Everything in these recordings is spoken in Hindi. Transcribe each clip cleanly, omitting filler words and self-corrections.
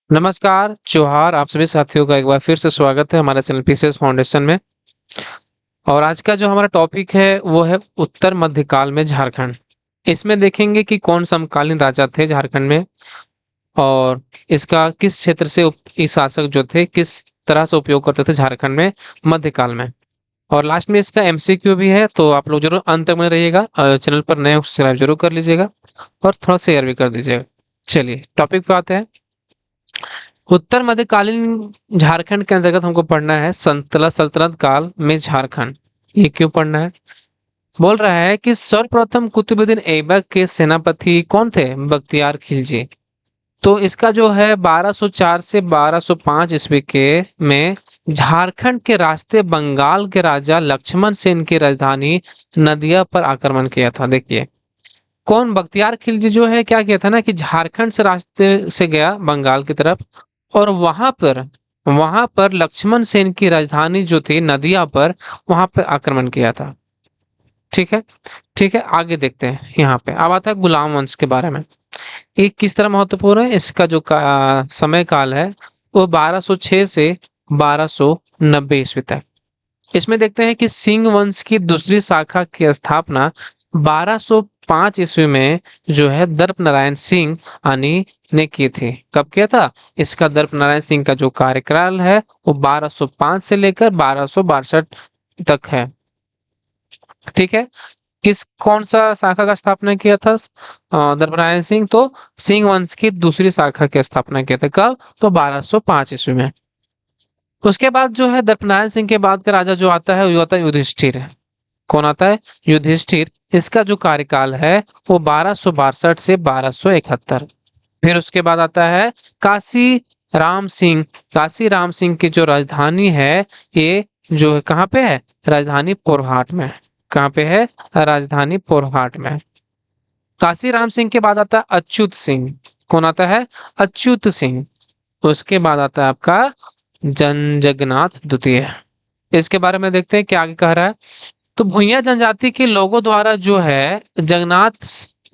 नमस्कार, जोहार आप सभी साथियों का एक बार फिर से स्वागत है हमारे चैनल पीसीएस फाउंडेशन में। और आज का जो हमारा टॉपिक है वो है उत्तर मध्यकाल में झारखंड। इसमें देखेंगे कि कौन समकालीन राजा थे झारखंड में और इसका किस क्षेत्र से ये शासक जो थे किस तरह से उपयोग करते थे झारखंड में मध्यकाल में। और लास्ट में इसका एमसीक्यू भी है, तो आप लोग जरूर अंत तक बने रहिएगा। चैनल पर नए हो सब्सक्राइब जरूर कर लीजिएगा और थोड़ा शेयर भी कर दीजिएगा। चलिए टॉपिक पे आते हैं। उत्तर मध्यकालीन झारखंड के अंतर्गत हमको पढ़ना है संतला सल्तनत काल में झारखंड। ये क्यों पढ़ना है? बोल रहा है कि सर्वप्रथम कुतुबुद्दीन ऐबक के सेनापति कौन थे? बख्तियार खिलजी। तो इसका जो है 1204 से 1205 ईस्वी के में झारखंड के रास्ते बंगाल के राजा लक्ष्मण सेन की राजधानी नदिया पर आक्रमण किया था। देखिए कौन बख्तियार खिलजी जो है क्या किया था ना कि झारखंड से रास्ते से गया बंगाल की तरफ और वहां पर लक्ष्मण सेन की राजधानी जो थी नदिया पर वहां पर आक्रमण किया था। ठीक है, ठीक है, आगे देखते हैं। यहाँ पे अब आता है गुलाम वंश के बारे में। ये किस तरह महत्वपूर्ण है? इसका जो समय काल है वो 1206 से 1290 ईस्वी तक। इसमें देखते हैं कि सिंह वंश की दूसरी शाखा की स्थापना 1205 ईस्वी में जो है दर्प नारायण सिंह आनी ने की थी। कब किया था? इसका दर्प नारायण सिंह का जो कार्यकाल है वो 1205 से लेकर 1262 तक है। ठीक है, किस कौन सा शाखा का स्थापना किया था दर्प नारायण सिंह? तो सिंह वंश की दूसरी शाखा की स्थापना किया था। कब? तो 1205 ईस्वी में। उसके बाद जो है दर्पनारायण सिंह के बाद का राजा जो आता है वो आता है युधिष्ठिर। कौन आता है? युधिष्ठिर। इसका जो कार्यकाल है वो 1262 से 1271। फिर उसके बाद आता है काशी राम सिंह। काशी राम सिंह की जो राजधानी है ये जो है कहाँ पे है? राजधानी पोरहाट में। कहाँ पे है? राजधानी पोरहाट में। काशी राम सिंह के बाद आता है अच्युत सिंह। कौन आता है? अच्युत सिंह। उसके बाद आता है आपका जगन्नाथ द्वितीय। इसके बारे में देखते हैं क्या आगे कह रहा है। तो भूइयां जनजाति के लोगों द्वारा जो है जगन्नाथ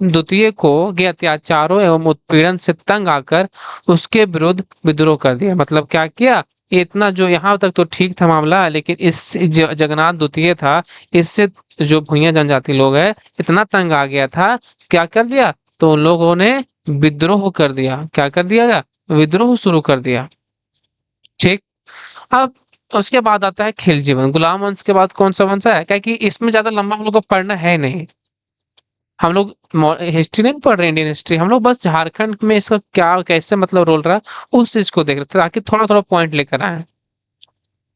द्वितीय को के अत्याचारों एवं उत्पीड़न से तंग आकर उसके विरुद्ध विद्रोह कर दिया। मतलब क्या किया? ये इतना जो यहाँ तक तो ठीक था मामला, लेकिन इस जगन्नाथ द्वितीय था, इससे जो भूइयां जनजाति लोग है इतना तंग आ गया था, क्या कर दिया? तो उन लोगों ने विद्रोह कर दिया। क्या कर दिया गया? विद्रोह शुरू कर दिया। ठीक। अब उसके बाद आता है खिलजी वंश। गुलाम वंश के बाद कौन सा वंश है? क्या कि इसमें ज्यादा लंबा हम लोग को पढ़ना है नहीं। हम लोग हिस्ट्री नहीं पढ़ रहे, इंडियन हिस्ट्री। हम लोग बस झारखंड में इसका क्या कैसे मतलब रोल रहा है उस चीज को देख रहे थे ताकि थोड़ा थोड़ा पॉइंट लेकर आए।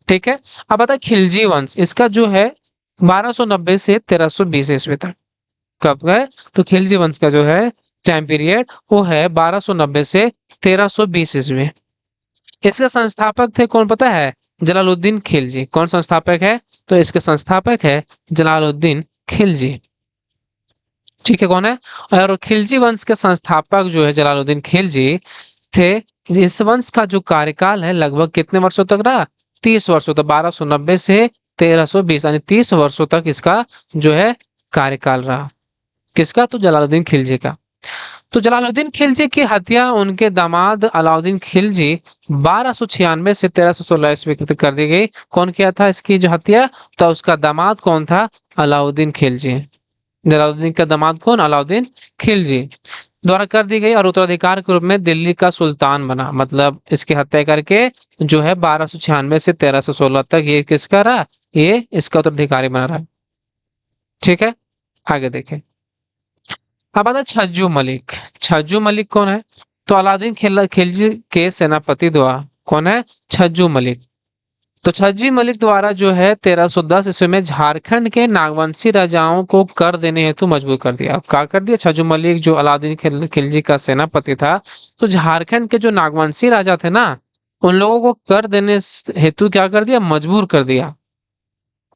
ठीक है। अब आता है खिलजी वंश। इसका जो है 1290 से 1320 ईस्वी तक। कब है? तो खिलजी वंश का जो है टाइम पीरियड वो है 1290 से 1320 ईस्वी। इसके संस्थापक थे कौन पता है? जलालुद्दीन खिलजी। कौन संस्थापक है? तो इसके संस्थापक है जलालुद्दीन खिलजी। ठीक है, कौन है? और खिलजी वंश के संस्थापक जो है जलालुद्दीन खिलजी थे। इस वंश का जो कार्यकाल है लगभग कितने वर्षों तक रहा? 30 वर्षों तक। 1290 से 1320 यानी 30 वर्षों तक इसका जो है कार्यकाल रहा। किसका? तो जलालुद्दीन खिलजी का। तो जलालुद्दीन खिलजी की हत्या उनके दामाद अलाउद्दीन खिलजी 1296 से 1316 ईस्वी तक कर दी गई। कौन किया था इसकी जो हत्या? तो उसका दामाद कौन था? अलाउद्दीन खिलजी। जलालुद्दीन का दामाद कौन? अलाउद्दीन खिलजी द्वारा कर दी गई और उत्तराधिकार के रूप में दिल्ली का सुल्तान बना। मतलब इसकी हत्या करके जो है 1296 से 1316 तक ये किसका रहा? ये इसका उत्तराधिकारी बना रहा। ठीक है, आगे देखें। अब आता है छज्जू मलिक। छज्जू मलिक कौन है? तो अलाउद्दीन खिलजी के सेनापति द्वारा। कौन है? छज्जू मलिक। तो छज्जी मलिक द्वारा जो है 1310 ईस्वी में झारखंड के नागवंशी राजाओं को कर देने हेतु मजबूर कर दिया। अब क्या कर दिया? छज्जू मलिक जो अलाउद्दीन खिलजी का सेनापति था, तो झारखंड के जो नागवंशी राजा थे ना उन लोगों को कर देने हेतु क्या कर दिया? मजबूर कर दिया।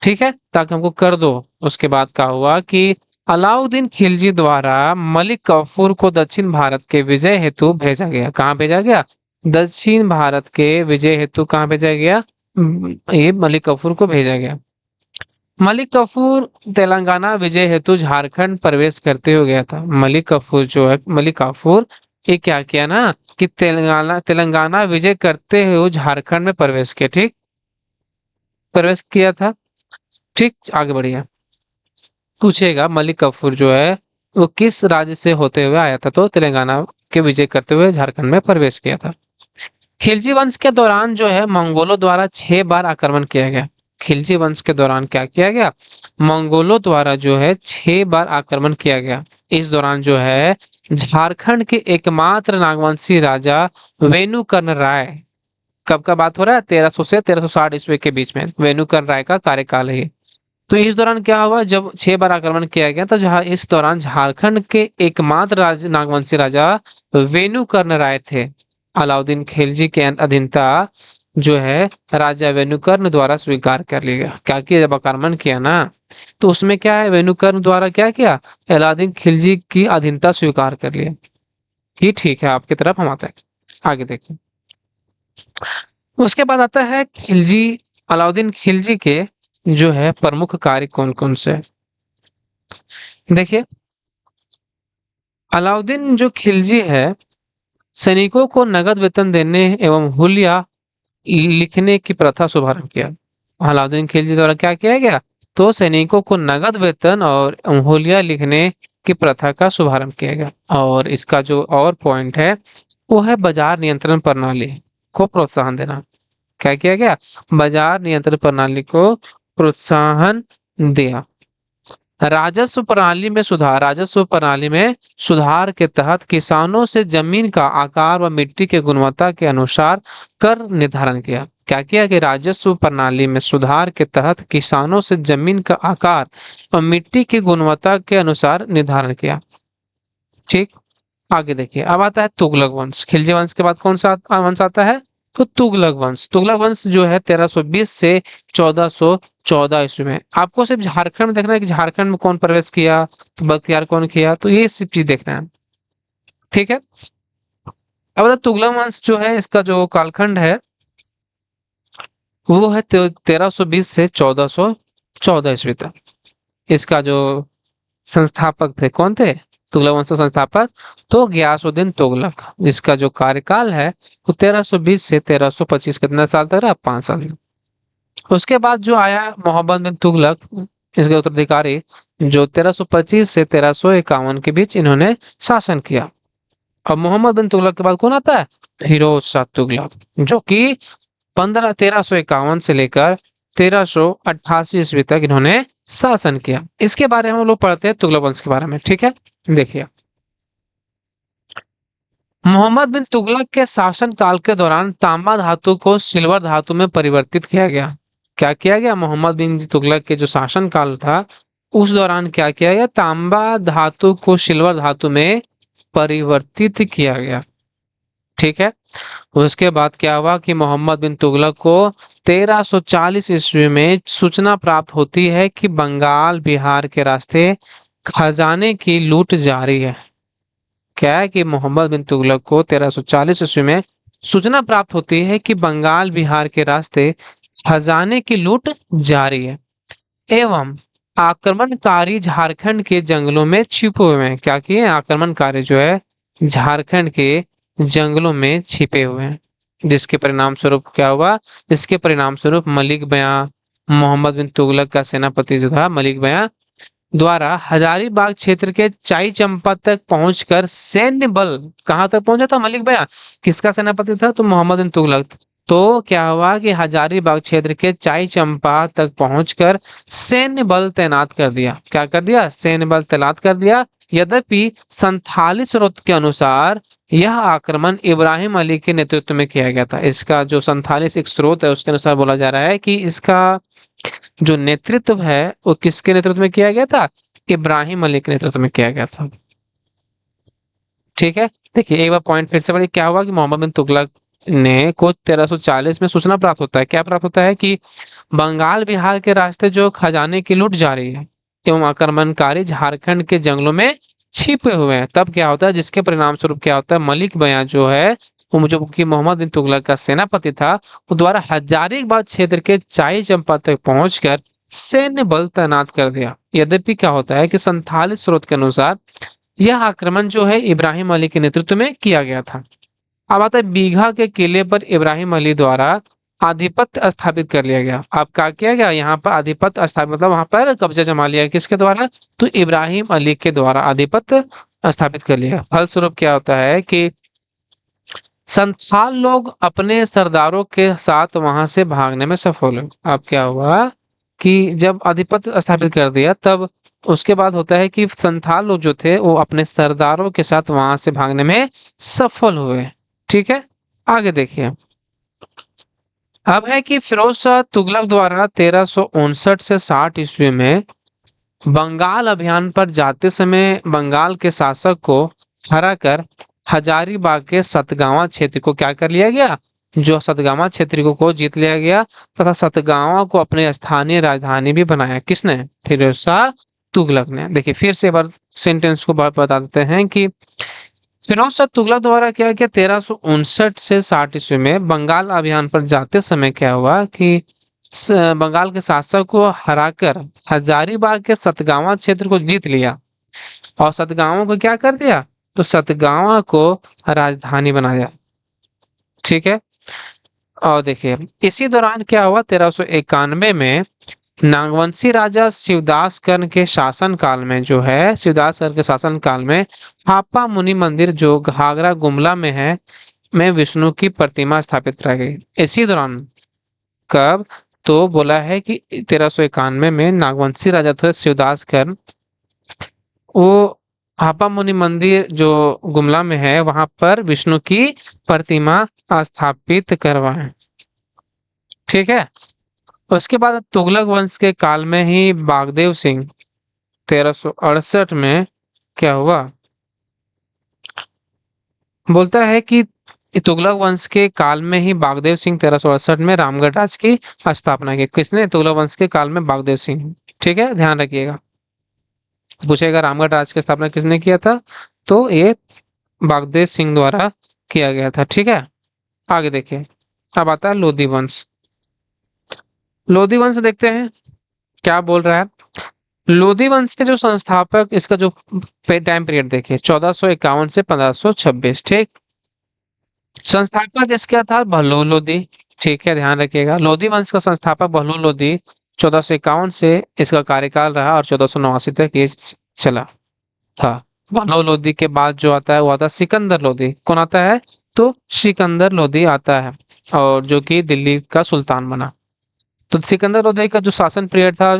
ठीक है, ताकि हमको कर दो। उसके बाद क्या हुआ कि अलाउद्दीन खिलजी द्वारा मलिक कफूर को दक्षिण भारत के विजय हेतु भेजा गया। कहाँ भेजा गया? दक्षिण भारत के विजय हेतु कहाँ भेजा गया? ये मलिक कफूर को भेजा गया। मलिक कफूर तेलंगाना विजय हेतु झारखंड प्रवेश करते हुए गया था। मलिक कफूर जो है, मलिक काफूर ये क्या किया ना कि तेलंगाना तेलंगाना विजय करते हुए वो झारखंड में प्रवेश किया, ठीक, प्रवेश किया था। ठीक, आगे बढ़िए। पूछेगा मलिक कफूर जो है वो किस राज्य से होते हुए आया था, तो तेलंगाना के विजय करते हुए झारखंड में प्रवेश किया था। खिलजी वंश के दौरान जो है मंगोलों द्वारा 6 बार आक्रमण किया गया। खिलजी वंश के दौरान क्या किया गया, मंगोलों द्वारा जो है 6 बार आक्रमण किया गया। इस दौरान जो है झारखंड के एकमात्र नागवंशी राजा वेनुकर्ण राय, कब का बात हो रहा है, 1300 से 1360 ईस्वी के बीच में वेनुकर्ण राय का कार्यकाल है ये। तो इस दौरान क्या हुआ, जब 6 बार आक्रमण किया गया तो जहां इस दौरान झारखंड के एकमात्र नागवंशी राजा वेनुकर्ण राय थे। अलाउद्दीन खिलजी के अधीनता जो है राजा वेनुकर्ण द्वारा स्वीकार कर लिया गया। क्या किया, जब आक्रमण किया ना तो उसमें क्या है, वेनुकर्ण द्वारा क्या किया, अलाउद्दीन खिलजी की अधीनता स्वीकार कर लिया। ये ठीक है, आपकी तरफ हम आते हैं, आगे देखिए। उसके बाद आता है खिलजी, अलाउद्दीन खिलजी के जो है प्रमुख कार्य कौन कौन से हैं? देखिए, अलाउद्दीन जो खिलजी है सैनिकों को नगद वेतन देने एवं हुलिया लिखने की प्रथा शुभारंभ किया। अलाउद्दीन खिलजी द्वारा क्या किया गया, तो सैनिकों को नगद वेतन और हुलिया लिखने की प्रथा का शुभारंभ किया गया। और इसका जो और पॉइंट है वो है बाजार नियंत्रण प्रणाली को प्रोत्साहन देना। क्या किया गया, बाजार नियंत्रण प्रणाली को प्रोत्साहन दिया। राजस्व प्रणाली में सुधार के तहत किसानों से जमीन का आकार व मिट्टी के गुणवत्ता के अनुसार कर निर्धारण किया। क्या किया कि राजस्व प्रणाली में सुधार के तहत किसानों से जमीन का आकार और मिट्टी की गुणवत्ता के अनुसार निर्धारण किया। ठीक, आगे देखिए। अब आता है तुगलक वंश। खिलजी वंश के बाद कौन सा वंश आता है, तो तुगलक वंश। तुगलक वंश जो है 1320 से 1414 ईस्वी में। आपको सिर्फ झारखंड में देखना है कि झारखंड में कौन प्रवेश किया, तो बख्तियार कौन किया, तो ये सब चीज देखना है, ठीक है। अब तुगलक वंश जो है इसका जो कालखंड है वो है 1320 से 1414 ईस्वी तक। इसका जो संस्थापक थे कौन थे, तुगलक वंश के संस्थापक तो गयासुद्दीन तुगलक। इसका जो कार्यकाल है वो 1320 से 1325, कितना साल तक रहा, 5 साल। उसके बाद जो आया मोहम्मद बिन तुगलक, इसके उत्तराधिकारी, जो 1325 से 1351 के बीच इन्होंने शासन किया। अब मोहम्मद बिन तुगलक के बाद कौन आता है, फिरोज शाह तुगलक, जो कि 1351 से लेकर 1388 ईस्वी तक इन्होंने शासन किया। इसके बारे में हम लोग पढ़ते हैं तुगलक वंश के बारे में, ठीक है। देखिए, मोहम्मद बिन तुगलक के शासन काल के दौरान तांबा धातु को सिल्वर धातु में परिवर्तित किया गया। क्या किया गया, मोहम्मद बिन तुगलक के जो शासन काल था उस दौरान क्या किया गया, तांबा धातु को सिल्वर धातु में परिवर्तित किया गया, ठीक है। उसके बाद क्या हुआ कि मोहम्मद बिन तुगलक को 1340 ईस्वी में सूचना प्राप्त होती है कि बंगाल बिहार के रास्ते खजाने की लूट जारी है। क्या है कि मोहम्मद बिन तुगलक को 1340 ईस्वी में सूचना प्राप्त होती है कि बंगाल बिहार के रास्ते खजाने की लूट जारी है एवं आक्रमणकारी झारखंड के जंगलों में छिपे हुए हैं। क्या किए, आक्रमणकारी जो है झारखंड के जंगलों में छिपे हुए हैं। जिसके परिणाम स्वरूप क्या हुआ, इसके परिणाम स्वरूप मलिक बयां, मोहम्मद बिन तुगलक का सेनापति जो था मलिक बयां द्वारा हजारीबाग क्षेत्र के चाई चंपा तक पहुंचकर सैन्य बल, कहां तक पहुंचा था मलिक बयां, किसका सेनापति था, तो मोहम्मद बिन तुगलक। तो क्या हुआ कि हजारीबाग क्षेत्र के चाई चंपा तक पहुंचकर सैन्य बल तैनात कर दिया। क्या कर दिया, सैन्य बल तैनात कर दिया। यद्यपि संथाली स्रोत के अनुसार यह आक्रमण इब्राहिम अली के नेतृत्व में किया गया था। इसका जो संथाली एक स्रोत है उसके अनुसार बोला जा रहा है कि इसका जो नेतृत्व है वो किसके नेतृत्व में किया गया था, इब्राहिम अली के नेतृत्व में किया गया था, ठीक है। देखिए एक बार पॉइंट फिर से पढ़िए। क्या हुआ कि मोहम्मद बिन तुगलक ने को 1340 में सूचना प्राप्त होता है, क्या प्राप्त होता है कि बंगाल बिहार के रास्ते जो खजाने की लूट जारी है एवं आक्रमणकारी झारखंड के जंगलों में छिपे हुए हैं। तब क्या होता है, जिसके परिणाम स्वरूप क्या होता है, मलिक बयां जो है वो जो कि मोहम्मद बिन तुगलक का सेनापति था वो द्वारा हजारीबाग क्षेत्र के चाई चंपा तक पहुंचकर सैन्य बल तैनात कर दिया। यद्यपि क्या होता है कि संथाली स्रोत के अनुसार यह आक्रमण जो है इब्राहिम अली के नेतृत्व में किया गया था। अब आता है बीघा के किले पर इब्राहिम अली द्वारा आधिपत्य स्थापित कर लिया गया। अब क्या किया गया यहाँ पर? आधिपत्य स्थापित मतलब वहां पर कब्जा जमा लिया। किसके द्वारा? तो इब्राहिम अली के द्वारा आधिपत्य स्थापित कर लिया। फलस्वरूप क्या होता है कि संथाल लोग अपने सरदारों के साथ वहां से भागने में सफल हुए। अब क्या हुआ कि जब आधिपत्य स्थापित कर दिया, तब उसके बाद होता है कि संथाल लोग जो थे वो अपने सरदारों के साथ वहां से भागने में सफल हुए। ठीक है, आगे देखिए। अब है कि फिरोज शाह तुगलक द्वारा 1359 से 60 ईस्वी में बंगाल अभियान पर जाते समय बंगाल के शासक को हराकर हजारीबाग के सतगावा क्षेत्र को क्या कर लिया गया? जो सतगावा क्षेत्र को जीत लिया गया तथा सतगावा को अपने स्थानीय राजधानी भी बनाया। किसने? फिरोज शाह तुगलक ने। देखिए फिर से एक बार सेंटेंस को बता देते हैं कि फिरोज शाह तुगलक द्वारा क्या किया? 1359 से 60 ईस्वी में बंगाल अभियान पर जाते समय क्या हुआ कि बंगाल के शासक को हराकर हजारीबाग के सतगावा क्षेत्र को जीत लिया और सतगावा को क्या कर दिया? तो सतगावा को राजधानी बनाया। ठीक है, और देखिए इसी दौरान क्या हुआ? 1391 में नागवंशी राजा शिवदास कर्ण के शासन काल में जो है, शिवदास कर्ण के शासन काल में हापा मुनि मंदिर जो घाघरा गुमला में है में विष्णु की प्रतिमा स्थापित कराई गई। इसी दौरान कब? तो बोला है कि 1391 में नागवंशी राजा थे शिवदास कर्ण, वो हापा मुनि मंदिर जो गुमला में है वहां पर विष्णु की प्रतिमा स्थापित करवाए। ठीक है, उसके बाद तुगलक वंश के काल में ही बागदेव सिंह 1368 में क्या हुआ? बोलता है कि तुगलक वंश के काल में ही बागदेव सिंह 1368 में रामगढ़ राज की स्थापना की। किसने? तुगलक वंश के काल में बागदेव सिंह। ठीक है, ध्यान रखिएगा, पूछेगा रामगढ़ राज की स्थापना किसने किया था? तो ये बागदेव सिंह द्वारा किया गया था। ठीक है, आगे देखिए। अब आता है लोधी वंश। लोधी वंश देखते हैं क्या बोल रहा है। लोधी वंश के जो संस्थापक, इसका जो टाइम पीरियड देखिए 1451 से 1526। ठीक, संस्थापक इसका था बहलोल लोधी। ठीक है, ध्यान रखिएगा, लोधी वंश का संस्थापक बहलोल लोधी 1451 से इसका कार्यकाल रहा और 1489 तक ये चला था। बहलोल लोधी के बाद जो आता है वो आता है सिकंदर लोधी। कौन आता है? तो सिकंदर लोधी आता है, और जो कि दिल्ली का सुल्तान बना। तो सिकंदर लोधी का जो शासन पीरियड था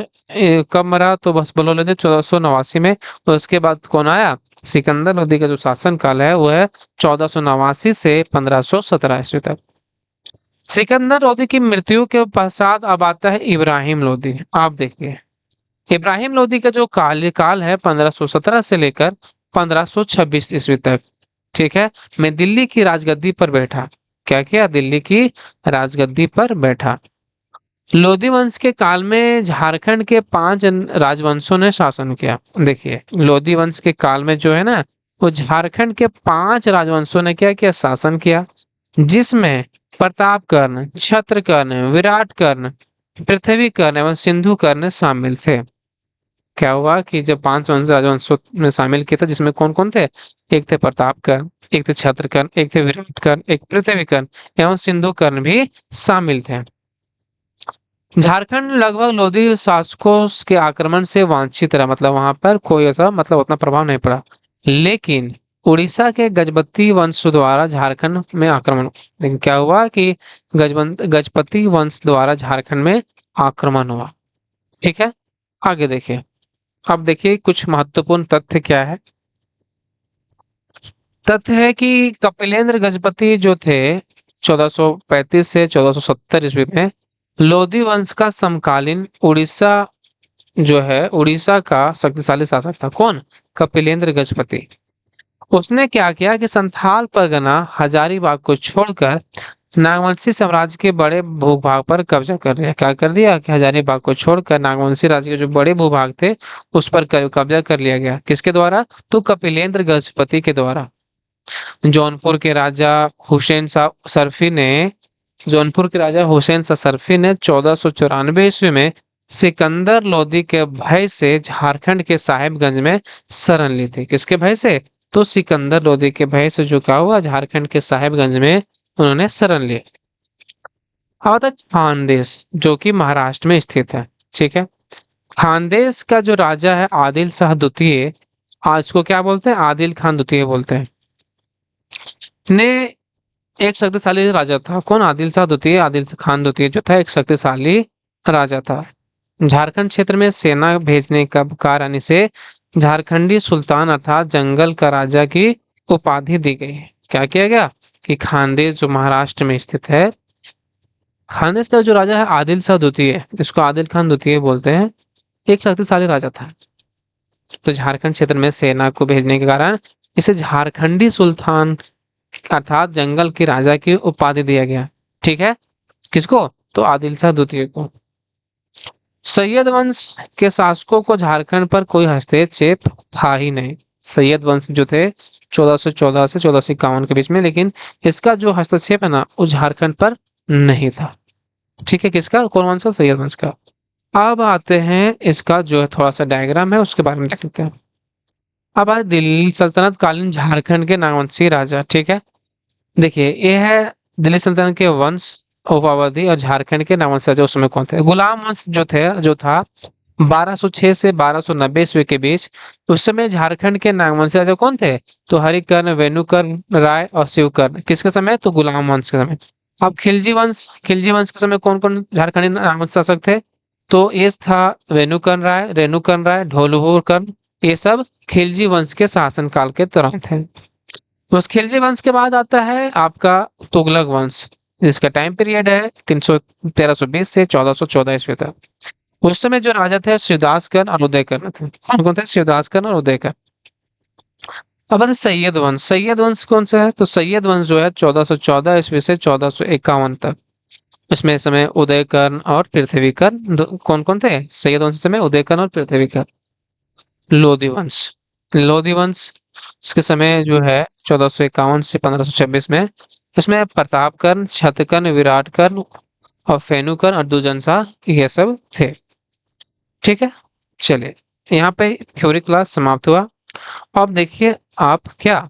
कब मरा? तो बस बहलोल लोधी 1489 में। और उसके बाद कौन आया? सिकंदर लोधी का जो शासन काल है वो है 1489 से 1517 ईस्वी तक। सिकंदर लोधी की मृत्यु के पश्चात अब आता है इब्राहिम लोधी। आप देखिए, इब्राहिम लोधी का जो काल है 1517 से लेकर 1526 ईस्वी तक। ठीक है, मैं दिल्ली की राजगद्दी पर बैठा। क्या किया? दिल्ली की राजगद्दी पर बैठा। लोधी वंश के काल में झारखंड के 5 राजवंशों ने शासन किया। देखिए लोधी वंश के काल में जो है ना, वो झारखंड के 5 राजवंशों ने क्या किया? शासन किया, जिसमें प्रताप कर्ण, छत्र कर्ण, विराट कर्ण, पृथ्वी कर्ण एवं सिंधु कर्ण शामिल थे। क्या हुआ कि जब 5 राजवंशों में शामिल किया था, जिसमें कौन कौन थे? एक थे प्रताप कर्ण, एक थे छत्र कर्ण, एक थे विराट कर्ण, एक पृथ्वी कर्ण एवं सिंधु कर्ण भी शामिल थे। झारखंड लगभग लोधी शासकों के आक्रमण से वांछित रहा, मतलब वहां पर कोई ऐसा मतलब उतना प्रभाव नहीं पड़ा। लेकिन उड़ीसा के गजपति वंश द्वारा झारखंड में आक्रमण, लेकिन क्या हुआ कि गजपति वंश द्वारा झारखंड में आक्रमण हुआ। ठीक है, आगे देखिए। अब देखिए कुछ महत्वपूर्ण तथ्य क्या है। तथ्य है कि कपिलेंद्र गजपति जो थे 1435 से 1470 ईस्वी में लोधी वंश का समकालीन उड़ीसा जो है, उड़ीसा का शक्तिशाली शासक था। कौन? कपिलेंद्र गजपति। उसने क्या किया कि संथाल परगना हजारीबाग को छोड़कर नागवंशी साम्राज्य के बड़े भूभाग पर कब्जा कर लिया। क्या कर दिया कि हजारीबाग को छोड़कर नागवंशी राज्य के जो बड़े भूभाग थे उस पर कब्जा कर लिया गया। किसके द्वारा? तो कपिलेंद्र गजपति के द्वारा। जौनपुर के राजा हुसैन शाह सरफी ने 1494 ईस्वी में सिकंदर लोदी के भय से झारखंड के साहिबगंज में शरण ली थी। किसके भय से? तो सिकंदर लोदी के भय से जो क्या हुआ, झारखंड के साहिबगंज में उन्होंने शरण ली। अब आता है खानदेश, जो कि महाराष्ट्र में स्थित है। ठीक है। खानदेश का जो राजा है आदिल शाह द्वितीय, आज को क्या बोलते हैं, आदिल खान द्वितीय बोलते हैं, ने एक शक्तिशाली राजा था। कौन? आदिल शाह द्वितीय, आदिल खान द्वितीय जो था एक शक्तिशाली राजा था। झारखंड क्षेत्र में सेना भेजने का कारण इसे झारखंडी सुल्तान अर्थात जंगल का राजा की उपाधि दी गई। क्या किया गया कि खानदेश जो महाराष्ट्र में स्थित है, खानदेश का जो राजा है आदिल शाह द्वितीय, जिसको आदिल खान द्वितीय बोलते हैं, एक शक्तिशाली राजा था। तो झारखंड क्षेत्र में सेना को भेजने के कारण इसे झारखंडी सुल्तान अर्थात जंगल के राजा की उपाधि दिया गया। ठीक है। किसको? तो आदिल शाह द्वितीय को। सैयद वंश के शासकों को झारखंड पर कोई हस्तक्षेप था ही नहीं। सैयद वंश जो थे 1414 से 1451 के बीच में, लेकिन इसका जो हस्तक्षेप है ना वो झारखंड पर नहीं था। ठीक है। किसका? कौन वंश का? सैयद वंश का। अब आते हैं इसका जो है थोड़ा सा डायग्राम है उसके बारे में देख लेते हैं। अब आए दिल्ली सल्तनत कालीन झारखंड के नामवंशी राजा। ठीक है। देखिए ये है दिल्ली सल्तनत के वंश उपावधि और झारखंड के नामवंशी राजा उस समय कौन थे? गुलाम वंश जो था 1206 से 1290 ईस्वी के बीच, उस समय झारखंड के नामवंशी राजा कौन थे? तो हरिकर्ण, वेणुकर्ण, राय और शिवकर्ण। किसके समय? तो गुलाम वंश के समय। अब खिलजी वंश के समय कौन कौन झारखंडी नामवंशी शासक थे? तो ये था वेणुकर्ण राय, रेणुकर्ण राय, ढोलवुर कर्ण, ये सब खिलजी वंश के शासनकाल के दौरान थे। उस खिलजी वंश के बाद आता है आपका तुगलक वंश, जिसका टाइम पीरियड है 1320 से 1414 ईस्वी तक। उस समय जो राजा थे शिवदास और उदयकर्ण थे। कौन कौन थे? शिवदास और उदयकर्ण। अब आता है सैयद वंश कौन सा है? तो सैयद वंश जो है 1414 ईस्वी से 1451 तक। इसमें समय उदयकर्ण और पृथ्वीकर्ण कौन कौन थे? सैयद वंश समय उदयकर्ण और पृथ्वीकर्ण। लोधी वंश, लोधी वंश इसके समय जो है 1451 से 1526 में, इसमें प्रतापकर्ण, छतकर्ण, विराटकर्ण और फेनुकर्ण और दुजनसा ये सब थे। ठीक है। चलिए यहाँ पे थ्योरी क्लास समाप्त हुआ। अब देखिए आप क्या,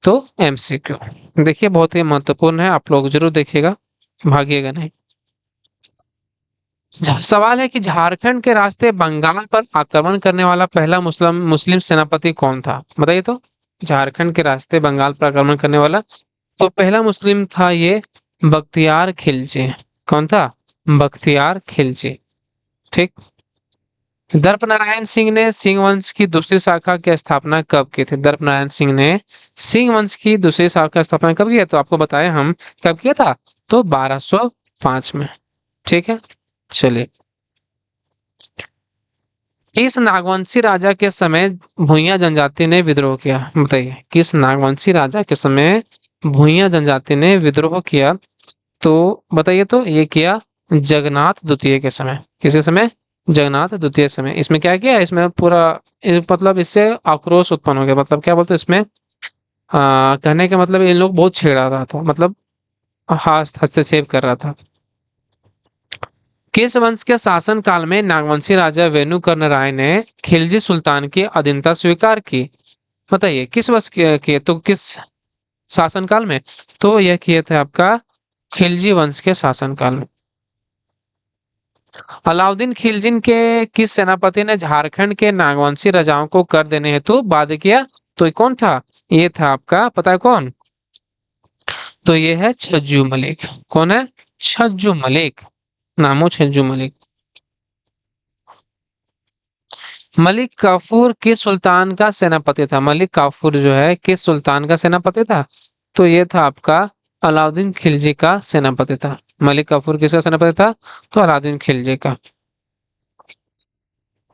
तो एमसीक्यू देखिए बहुत ही महत्वपूर्ण है, आप लोग जरूर देखिएगा, भागिएगा नहीं। सवाल है कि झारखंड के रास्ते बंगाल पर आक्रमण करने वाला पहला मुस्लिम मुस्लिम सेनापति कौन था? बताइए तो। झारखंड के रास्ते बंगाल पर आक्रमण करने वाला तो पहला मुस्लिम था ये बख्तियार खिलजी। कौन था? बख्तियार खिलजी। ठीक। दर्प नारायण सिंह ने सिंह वंश की दूसरी शाखा की स्थापना कब की थी? दर्प नारायण सिंह ने सिंह वंश की दूसरी शाखा की स्थापना कब की है? तो आपको बताया हम कब किया था, तो 1205 में। ठीक है। चलिए किस नागवंशी राजा के समय भूइयां जनजाति ने विद्रोह किया? बताइए किस नागवंशी राजा के समय भूइयां जनजाति ने विद्रोह किया? तो बताइए तो। ये किया जगन्नाथ द्वितीय के समय। किसके समय? जगन्नाथ द्वितीय समय। इसमें क्या किया? इसमें पूरा मतलब इससे आक्रोश उत्पन्न हो गया। मतलब क्या बोलते हैं इसमें, कहने का मतलब इन लोग बहुत छेड़ा रहा था, मतलब हस्तक्षेप कर रहा था। किस वंश के शासन काल में नागवंशी राजा वेणुकर्ण राय ने खिलजी सुल्तान की अधीनता स्वीकार की? बताइए किस वंश के तो किस शासन काल में? तो यह किए थे आपका खिलजी वंश के शासन काल में। अलाउद्दीन खिलजी के किस सेनापति ने झारखंड के नागवंशी राजाओं को कर देने हेतु बाध्य किया? तो ये कौन था? ये था आपका, पता है कौन? तो ये है छज्जू मलिक। कौन है? छज्जू मलिक। नामो छज्जू मलिक। मलिक काफूर किस सुल्तान का सेनापति था? मलिक काफूर जो है किस सुल्तान का सेनापति था? तो ये था आपका अलाउद्दीन खिलजी का सेनापति था। मलिक काफूर किसका सेनापति था? तो अलाउद्दीन खिलजी का।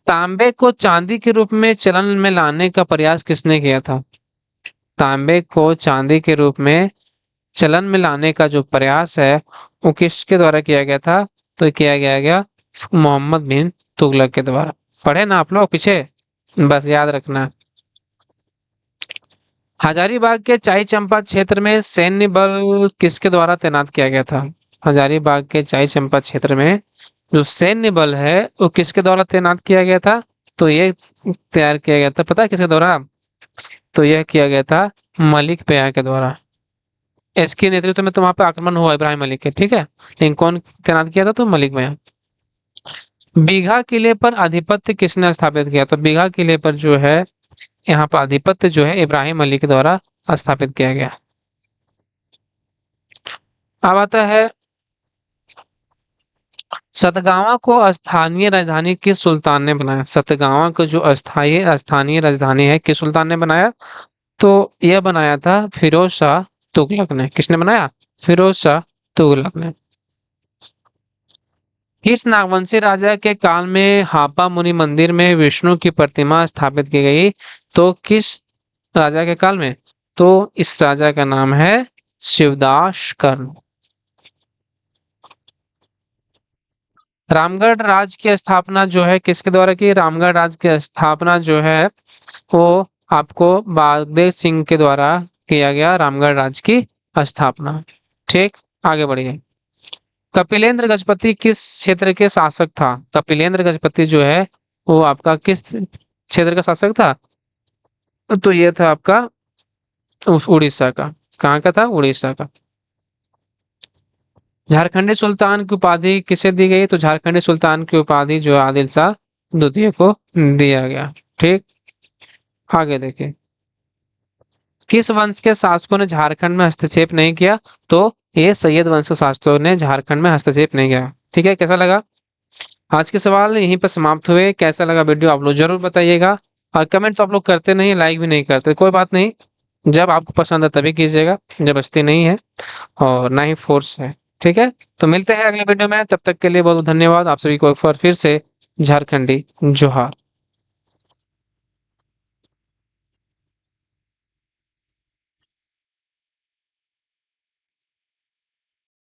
तांबे को चांदी के रूप में चलन में लाने का प्रयास किसने किया था? तांबे को चांदी के रूप में चलन में लाने का जो प्रयास है वो किसके द्वारा किया गया था? तो किया गया मोहम्मद बिन तुगलक के द्वारा। पढ़े ना आप लोग पीछे, बस याद रखना। हजारीबाग के चाई चंपा क्षेत्र में सैन्य बल किसके द्वारा तैनात किया गया था? हजारीबाग के चाई चंपा क्षेत्र में जो सैन्य बल है वो किसके द्वारा तैनात किया गया था? तो ये तैयार किया गया था, पता है किसके द्वारा? तो यह किया गया था मलिक पेया के द्वारा। इसके नेतृत्व में तो वहां पे आक्रमण हुआ इब्राहिम मलिक के, ठीक है, लेकिन कौन तैनात किया था? तो मलिक पेया। बीघा किले पर आधिपत्य किसने स्थापित किया? तो बीघा किले पर जो है यहाँ पर आधिपत्य जो है इब्राहिम अली के द्वारा स्थापित किया गया। अब आता है सतगावा को स्थानीय राजधानी किस सुल्तान ने बनाया? सतगावा को जो अस्थायी स्थानीय राजधानी है किस सुल्तान ने बनाया? तो यह बनाया था फिरोज शाह तुगलक ने। किसने बनाया? फिरोज शाह तुगलक ने। किस नागवंशी राजा के काल में हापा मुनि मंदिर में विष्णु की प्रतिमा स्थापित की गई? तो किस राजा के काल में? तो इस राजा का नाम है शिवदास कर्ण। रामगढ़ राज की स्थापना जो है किसके द्वारा की? रामगढ़ राज की स्थापना जो है वो आपको बागदेव सिंह के द्वारा किया गया, रामगढ़ राज की स्थापना। ठीक, आगे बढ़िए। कपिलेंद्र गजपति किस क्षेत्र के शासक था? कपिलेंद्र गजपति जो है वो आपका किस क्षेत्र का शासक था? तो ये था आपका उस उड़ीसा का। कहाँ का था? उड़ीसा का। झारखंडी सुल्तान की उपाधि किसे दी गई? तो झारखंडी सुल्तान की उपाधि जो है आदिल शाह द्वितीय को दिया गया। ठीक, आगे देखिए। किस वंश के शासकों ने झारखंड में हस्तक्षेप नहीं किया? तो ये सैयद वंश के शासकों ने झारखंड में हस्तक्षेप नहीं किया। ठीक है, कैसा लगा? आज के सवाल यहीं पर समाप्त हुए। कैसा लगा वीडियो आप लोग जरूर बताइएगा। और कमेंट तो आप लोग करते नहीं, लाइक भी नहीं करते, कोई बात नहीं, जब आपको पसंद है तभी कीजिएगा, जबरदस्ती नहीं है और ना ही फोर्स है। ठीक है, तो मिलते हैं अगले वीडियो में, तब तक के लिए बहुत बहुत धन्यवाद। आप सभी को एक बार फिर से झारखंडी जोहार।